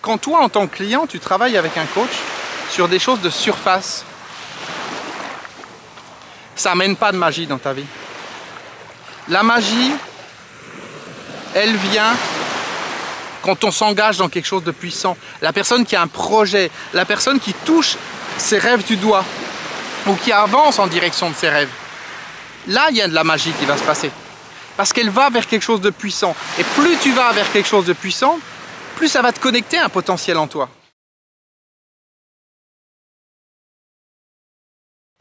Quand toi, en tant que client, tu travailles avec un coach sur des choses de surface, ça n'amène pas de magie dans ta vie. La magie, elle vient quand on s'engage dans quelque chose de puissant. La personne qui a un projet, la personne qui touche ses rêves du doigt ou qui avance en direction de ses rêves. Là, il y a de la magie qui va se passer. Parce qu'elle va vers quelque chose de puissant. Et plus tu vas vers quelque chose de puissant, plus ça va te connecter à un potentiel en toi.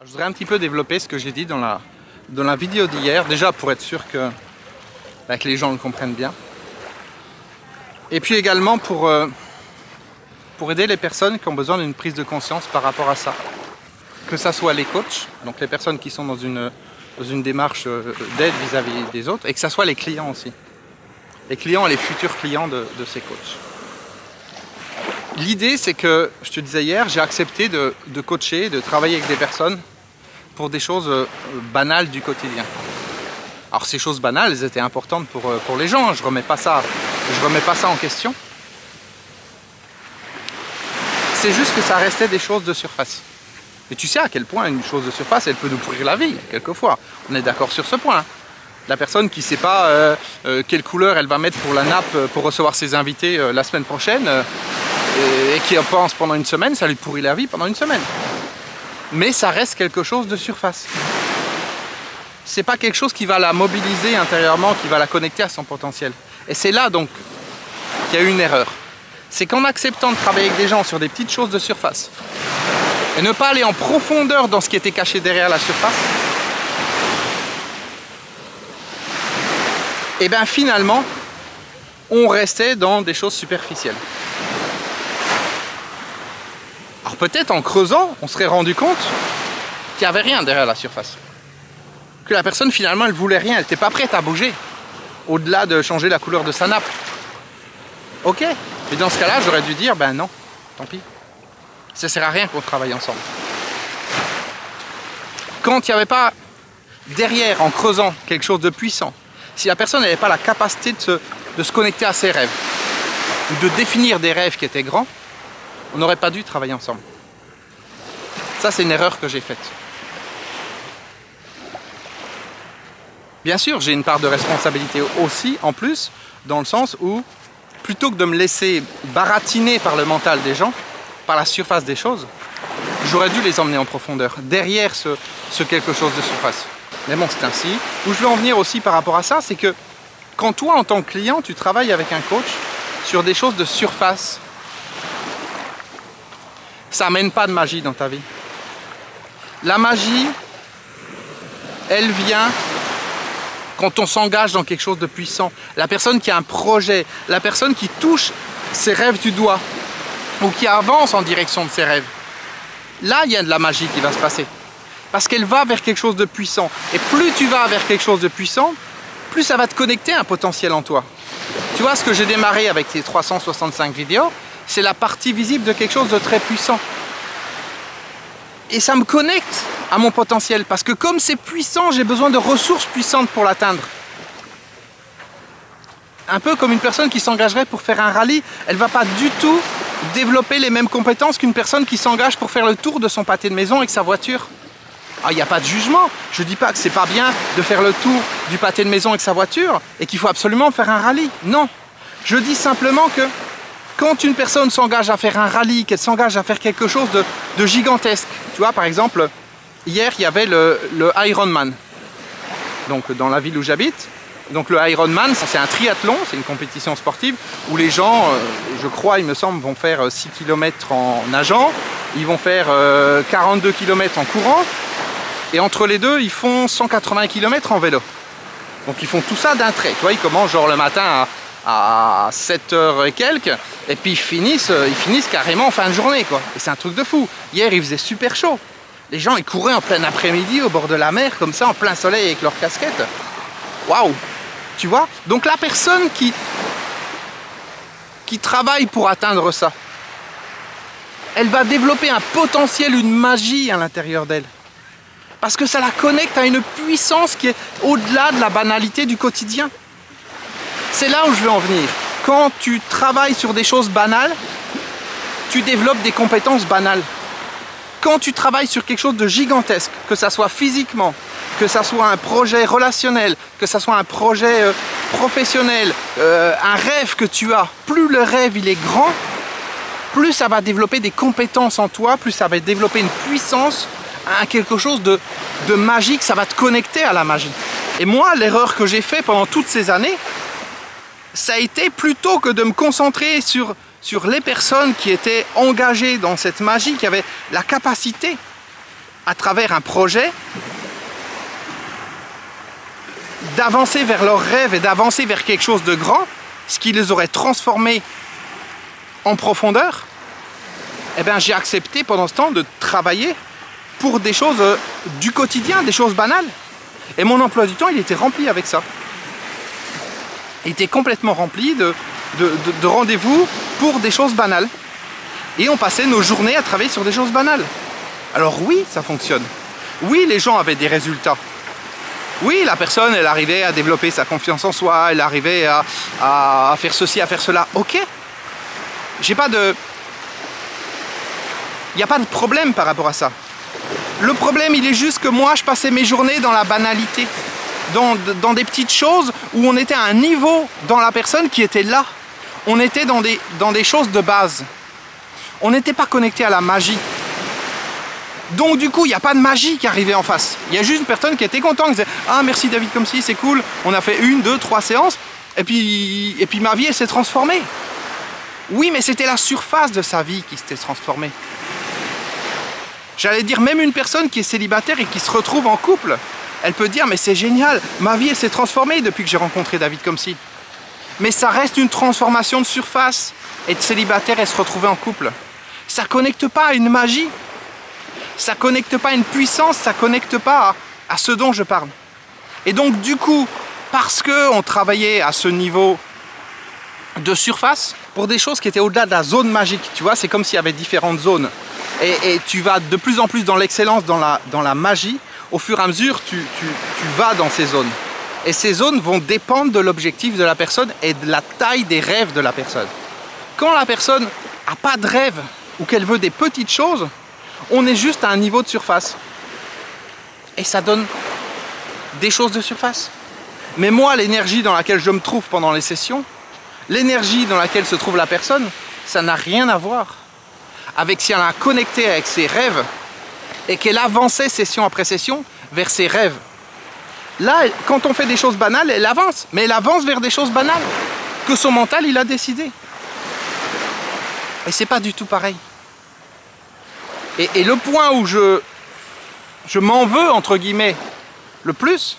Je voudrais un petit peu développer ce que j'ai dit dans la vidéo d'hier, déjà pour être sûr que les gens le comprennent bien. Et puis également pour aider les personnes qui ont besoin d'une prise de conscience par rapport à ça. Que ça soit les coachs, donc les personnes qui sont dans une démarche d'aide vis-à-vis des autres, et que ça soit les clients aussi. Les clients et les futurs clients de ces coachs. L'idée, c'est que, je te disais hier, j'ai accepté de coacher, de travailler avec des personnes pour des choses banales du quotidien. Alors ces choses banales, elles étaient importantes pour les gens, je remets pas ça en question. C'est juste que ça restait des choses de surface. Et tu sais à quel point une chose de surface, elle peut nous pourrir la vie, quelquefois. On est d'accord sur ce point. La personne qui ne sait pas quelle couleur elle va mettre pour la nappe pour recevoir ses invités la semaine prochaine et qui en pense pendant une semaine, ça lui pourrit la vie pendant une semaine. Mais ça reste quelque chose de surface. C'est pas quelque chose qui va la mobiliser intérieurement, qui va la connecter à son potentiel. Et c'est là donc qu'il y a eu une erreur. C'est qu'en acceptant de travailler avec des gens sur des petites choses de surface et ne pas aller en profondeur dans ce qui était caché derrière la surface, et bien finalement, on restait dans des choses superficielles. Alors peut-être en creusant, on serait rendu compte qu'il n'y avait rien derrière la surface. Que la personne finalement, elle voulait rien, elle n'était pas prête à bouger, au-delà de changer la couleur de sa nappe. Ok, mais dans ce cas-là, j'aurais dû dire, ben non, tant pis. Ça ne sert à rien qu'on travaille ensemble. Quand il n'y avait pas derrière, en creusant, quelque chose de puissant, si la personne n'avait pas la capacité de se connecter à ses rêves, ou de définir des rêves qui étaient grands, on n'aurait pas dû travailler ensemble. Ça, c'est une erreur que j'ai faite. Bien sûr, j'ai une part de responsabilité aussi, en plus, dans le sens où, plutôt que de me laisser baratiner par le mental des gens, par la surface des choses, j'aurais dû les emmener en profondeur, derrière ce quelque chose de surface. Mais bon, c'est ainsi. Où je veux en venir aussi par rapport à ça, c'est que quand toi, en tant que client, tu travailles avec un coach sur des choses de surface, ça n'amène pas de magie dans ta vie. La magie, elle vient quand on s'engage dans quelque chose de puissant. La personne qui a un projet, la personne qui touche ses rêves du doigt ou qui avance en direction de ses rêves. Là, il y a de la magie qui va se passer. Parce qu'elle va vers quelque chose de puissant. Et plus tu vas vers quelque chose de puissant, plus ça va te connecter à un potentiel en toi. Tu vois, ce que j'ai démarré avec les 365 vidéos, c'est la partie visible de quelque chose de très puissant. Et ça me connecte à mon potentiel. Parce que comme c'est puissant, j'ai besoin de ressources puissantes pour l'atteindre. Un peu comme une personne qui s'engagerait pour faire un rallye, elle ne va pas du tout développer les mêmes compétences qu'une personne qui s'engage pour faire le tour de son pâté de maison avec sa voiture. Ah, il n'y a pas de jugement. Je ne dis pas que c'est pas bien de faire le tour du pâté de maison avec sa voiture et qu'il faut absolument faire un rallye. Non. Je dis simplement que quand une personne s'engage à faire un rallye, qu'elle s'engage à faire quelque chose de gigantesque. Tu vois, par exemple, hier, il y avait le Ironman. Donc, dans la ville où j'habite. Donc, le Ironman, c'est un triathlon, c'est une compétition sportive où les gens, je crois, il me semble, vont faire 6 km en nageant. Ils vont faire 42 km en courant. Et entre les deux, ils font 180 km en vélo. Donc ils font tout ça d'un trait. Tu vois, ils commencent genre le matin à 7h et quelques. Et puis ils finissent carrément en fin de journée, quoi. Et c'est un truc de fou. Hier, il faisait super chaud. Les gens, ils couraient en plein après-midi au bord de la mer, comme ça, en plein soleil avec leurs casquettes. Waouh! Tu vois? Donc la personne qui travaille pour atteindre ça, elle va développer un potentiel, une magie à l'intérieur d'elle. Parce que ça la connecte à une puissance qui est au-delà de la banalité du quotidien. C'est là où je veux en venir. Quand tu travailles sur des choses banales, tu développes des compétences banales. Quand tu travailles sur quelque chose de gigantesque, que ça soit physiquement, que ça soit un projet relationnel, que ça soit un projet professionnel, un rêve que tu as, plus le rêve il est grand, plus ça va développer des compétences en toi, plus ça va développer une puissance, quelque chose de magique, ça va te connecter à la magie. Et moi, l'erreur que j'ai faite pendant toutes ces années, ça a été plutôt que de me concentrer sur les personnes qui étaient engagées dans cette magie, qui avaient la capacité, à travers un projet, d'avancer vers leurs rêves et d'avancer vers quelque chose de grand, ce qui les aurait transformés en profondeur. Eh bien, j'ai accepté pendant ce temps de travailler pour des choses du quotidien, des choses banales. Et mon emploi du temps, il était rempli avec ça. Il était complètement rempli de rendez-vous pour des choses banales. Et on passait nos journées à travailler sur des choses banales. Alors oui, ça fonctionne. Oui, les gens avaient des résultats. Oui, la personne, elle arrivait à développer sa confiance en soi, elle arrivait à faire ceci, à faire cela. Ok. J'ai pas de... Il n'y a pas de problème par rapport à ça. Le problème, il est juste que moi, je passais mes journées dans la banalité. Dans des petites choses où on était à un niveau dans la personne qui était là. On était dans des choses de base. On n'était pas connecté à la magie. Donc du coup, il n'y a pas de magie qui arrivait en face. Il y a juste une personne qui était contente, qui disait « Ah, merci David comme si, c'est cool. On a fait 1, 2, 3 séances. Et puis ma vie, elle s'est transformée. » Oui, mais c'était la surface de sa vie qui s'était transformée. J'allais dire, même une personne qui est célibataire et qui se retrouve en couple, elle peut dire « Mais c'est génial, ma vie, elle s'est transformée depuis que j'ai rencontré David comme si. » Mais ça reste une transformation de surface. Être célibataire et se retrouver en couple. Ça ne connecte pas à une magie. Ça ne connecte pas à une puissance, ça ne connecte pas à ce dont je parle. Et donc du coup, parce qu'on travaillait à ce niveau de surface, pour des choses qui étaient au-delà de la zone magique, tu vois, c'est comme s'il y avait différentes zones. Et tu vas de plus en plus dans l'excellence, dans la magie, au fur et à mesure, tu vas dans ces zones. Et ces zones vont dépendre de l'objectif de la personne et de la taille des rêves de la personne. Quand la personne n'a pas de rêve ou qu'elle veut des petites choses, on est juste à un niveau de surface. Et ça donne des choses de surface. Mais moi, l'énergie dans laquelle je me trouve pendant les sessions, l'énergie dans laquelle se trouve la personne, ça n'a rien à voir avec si elle a connecté avec ses rêves et qu'elle avançait session après session vers ses rêves. Là, quand on fait des choses banales, elle avance. Mais elle avance vers des choses banales que son mental, il a décidé. Et c'est pas du tout pareil. Et le point où je m'en veux, entre guillemets, le plus,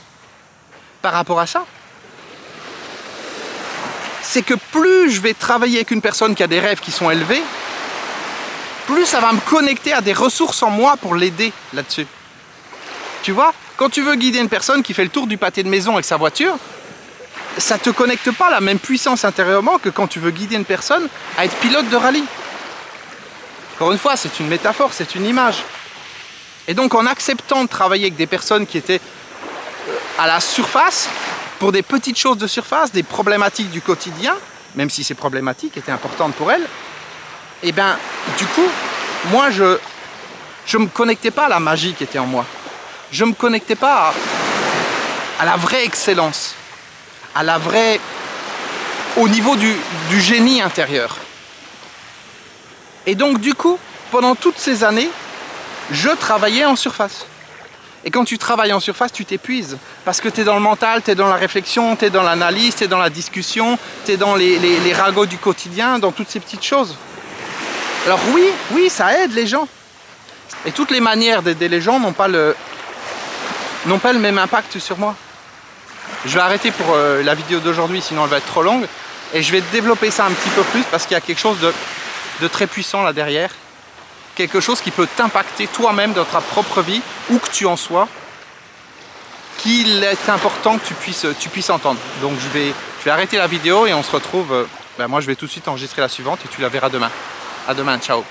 par rapport à ça, c'est que plus je vais travailler avec une personne qui a des rêves qui sont élevés, plus ça va me connecter à des ressources en moi pour l'aider là-dessus. Tu vois, quand tu veux guider une personne qui fait le tour du pâté de maison avec sa voiture, ça ne te connecte pas à la même puissance intérieurement que quand tu veux guider une personne à être pilote de rallye. Encore une fois, c'est une métaphore, c'est une image. Et donc en acceptant de travailler avec des personnes qui étaient à la surface, pour des petites choses de surface, des problématiques du quotidien, même si ces problématiques étaient importantes pour elles, et bien du coup, moi je ne me connectais pas à la magie qui était en moi. Je ne me connectais pas à la vraie excellence, à la vraie... au niveau du génie intérieur. Et donc du coup, pendant toutes ces années, je travaillais en surface. Et quand tu travailles en surface, tu t'épuises. Parce que tu es dans le mental, tu es dans la réflexion, tu es dans l'analyse, tu es dans la discussion, tu es dans les ragots du quotidien, dans toutes ces petites choses. Alors oui, ça aide les gens. Et toutes les manières d'aider les gens n'ont pas le même impact sur moi. Je vais arrêter pour la vidéo d'aujourd'hui, sinon elle va être trop longue. Et je vais développer ça un petit peu plus parce qu'il y a quelque chose de très puissant là derrière. Quelque chose qui peut t'impacter toi-même dans ta propre vie, où que tu en sois, qu'il est important que tu puisses entendre. Donc je vais arrêter la vidéo et on se retrouve, moi je vais tout de suite enregistrer la suivante et tu la verras demain. À demain, ciao.